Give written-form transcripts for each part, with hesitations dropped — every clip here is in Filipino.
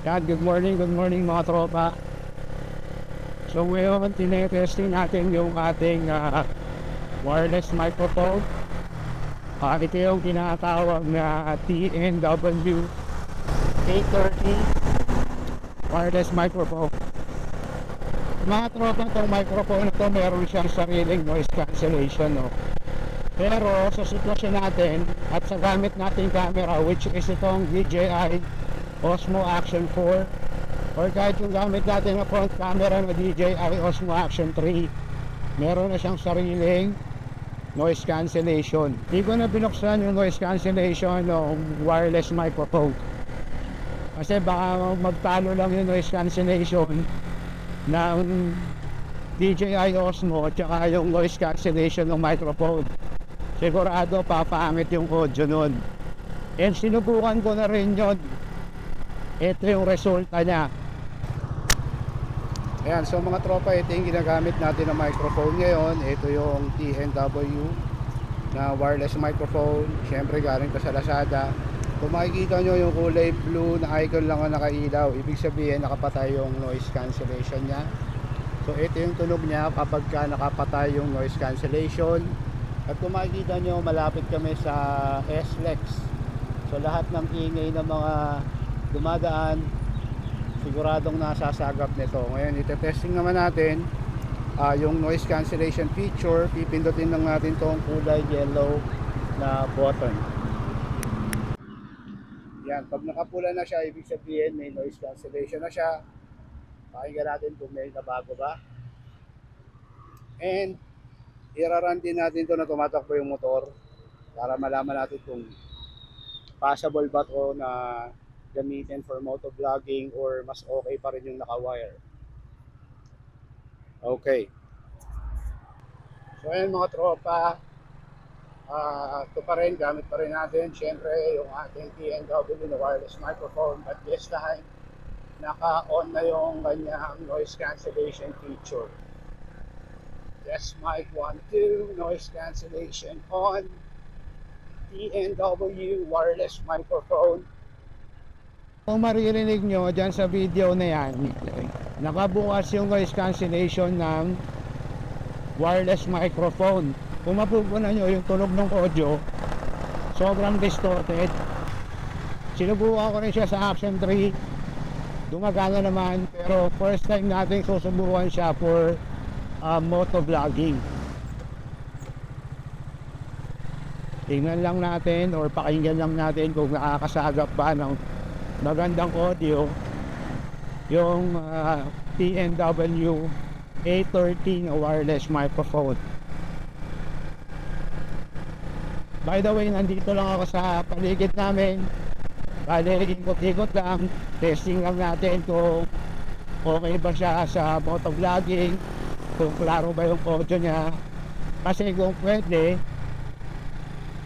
Yan, good morning mga tropa. So ngayon, tinetesting natin yung ating wireless microphone. Ito yung tinatawag na TNW 830 wireless microphone. Mga tropa, itong microphone na ito, meron siyang sariling noise cancellation, no? Pero sa sitwasyon natin at sa gamit nating camera, which is itong DJI Osmo Action 4, or kahit yung gamit natin na front camera na DJI Osmo Action 3, meron na siyang sariling noise cancellation. Hindi ko na binuksan yung noise cancellation ng wireless microphone kasi baka magtalo lang yung noise cancellation ng DJI Osmo at saka yung noise cancellation ng microphone. Sigurado papangit yung audio nun. And sinubukan ko na rin yun. Ito yung resulta niya. Ayan, so mga tropa, ito yung ginagamit natin na microphone ngayon. Ito yung TNW na wireless microphone. Siyempre galing pa sa Lazada. Kung makikita nyo yung kulay blue na icon lang ang nakailaw, ibig sabihin nakapatay yung noise cancellation niya. So ito yung tunog niya kapag ka nakapatay yung noise cancellation. At kung makikita nyo, malapit kami sa SLEX. So lahat ng ingay ng mga dumadaan, siguradong nasasagap nito. Ngayon, ite-testing naman natin yung noise cancellation feature. Pipindutin lang natin itong kulay yellow na button. Yan, pag nakapula na siya, ibig sabihin may noise cancellation na siya. Pakinggan natin kung may nabago ba. And iraran din natin ito na tumatakbo yung motor para malaman natin kung possible ba ito na gamitin for motovlogging or mas okay pa rin yung naka-wire. Okay. So ayun mga tropa, ito pa rin, gamit pa rin natin syempre yung ating TNW na wireless microphone, but this time naka-on na yung kanyang noise cancellation feature. Yes, mic 1, 2, noise cancellation on, TNW wireless microphone. Kung maririnig nyo dyan sa video na yan, nakabukas yung noise cancellation ng wireless microphone. Kung mapupunan nyo yung tunog ng audio, sobrang distorted. Sinubukan ko rin siya sa Action 3, gumagana naman, pero first time natin susubukan siya for motovlogging. Tingnan lang natin or pakinggan lang natin kung nakakasagap ba ng magandang audio yung TNW 830 na wireless microphone. By the way, nandito lang ako sa paligid namin. Bale, ikot-ikot lang, testing lang natin kung okay ba siya sa motovlogging, kung klaro ba yung audio niya. Kasi kung pwede,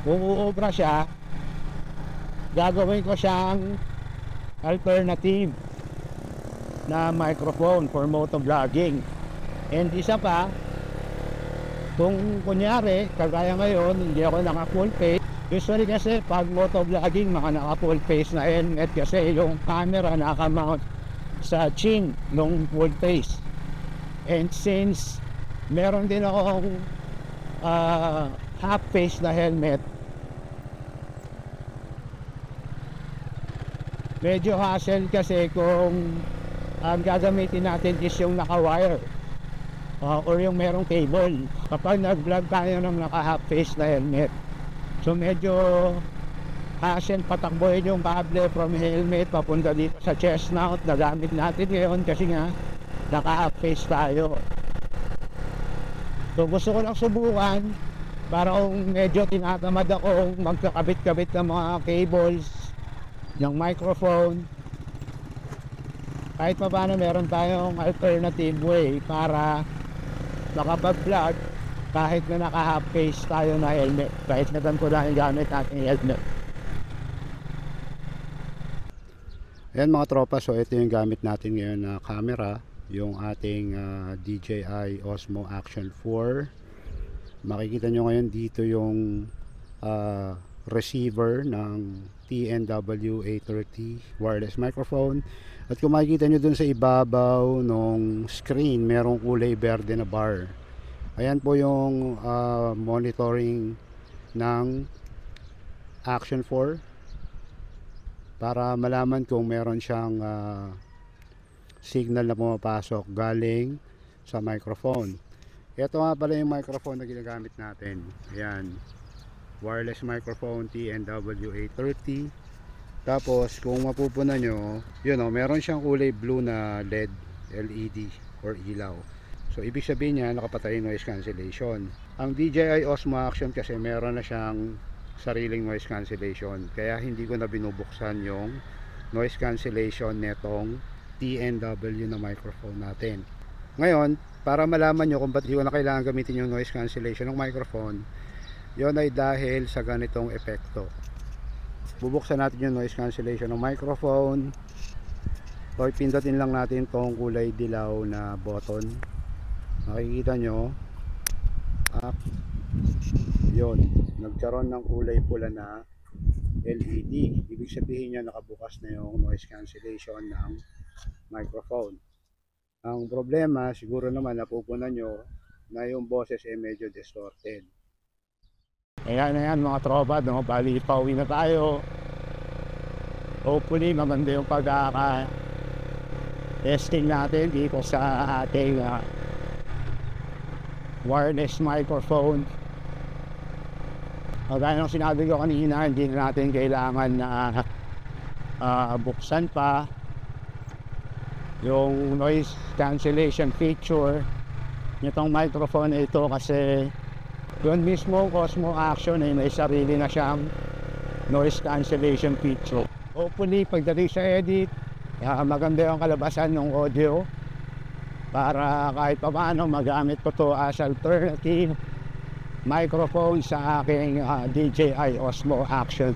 kung uubra siya, gagawin ko siyang alternative na microphone for motovlogging. And isa pa, kung kunyari, kagaya ngayon, hindi ako naka full face. Usually kasi pag motovlogging, mga naka full face na helmet kasi yung camera nakamount sa chin ng full face. And since meron din akong half face na helmet, medyo hassle kasi kung gagamitin natin is yung naka-wire or yung merong cable kapag nag-vlog tayo ng naka-half face na helmet. So medyo hassle patakbohin yung cable from helmet papunta dito sa chest mount na gamit natin ngayon kasi nga naka-half face tayo. So gusto ko lang subukan para kung medyo tinatamad akong magkakabit-kabit ng mga cables ng microphone, kahit pa paano meron tayong alternative way para makapag-vlog kahit na naka half face tayo na helmet, kahit na tanto lang yung gamit natin helmet. Ayan mga tropa, so ito yung gamit natin ngayon na camera, yung ating DJI Osmo Action 4. Makikita nyo ngayon dito yung receiver ng TNW 830 wireless microphone. At kung makikita nyo dun sa ibabaw ng screen, merong kulay berde na bar. Ayan po yung monitoring ng Action 4 para malaman kung meron siyang signal na pumapasok galing sa microphone. Ito nga pala yung microphone na ginagamit natin. Ayan, wireless microphone TNW 830. Tapos kung mapupunan nyo, yun o, meron siyang kulay blue na LED or ilaw. So ibig sabihin niya nakapatay yung noise cancellation. Ang DJI Osmo Action kasi meron na siyang sariling noise cancellation, kaya hindi ko na binubuksan yung noise cancellation netong TNW na microphone natin. Ngayon, para malaman nyo kung ba't hindi ko na kailangan gamitin yung noise cancellation ng microphone, yon ay dahil sa ganitong epekto. Bubuksan natin yung noise cancellation ng microphone. So pindutin lang natin tong kulay dilaw na button. Makikita nyo, yon, nagkaroon ng kulay pula na LED. Ibig sabihin niya nakabukas na yung noise cancellation ng microphone. Ang problema, siguro naman napupunan nyo na yung boses ay medyo distorted. Ayan mga tropa, no? Bali pauwi na tayo. Hopefully maganda yung pagkaka-testing natin dito sa ating wireless microphone. Kagaya ng sinabi ko kanina, hindi na natin kailangan na buksan pa yung noise cancellation feature nitong microphone na ito, kasi yun mismo Osmo Action ay may sarili na siyang noise cancellation feature. Hopefully pagdating sa edit, maganda yung kalabasan ng audio para kahit pa paano magamit ko to as alternative microphone sa aking DJI Osmo Action.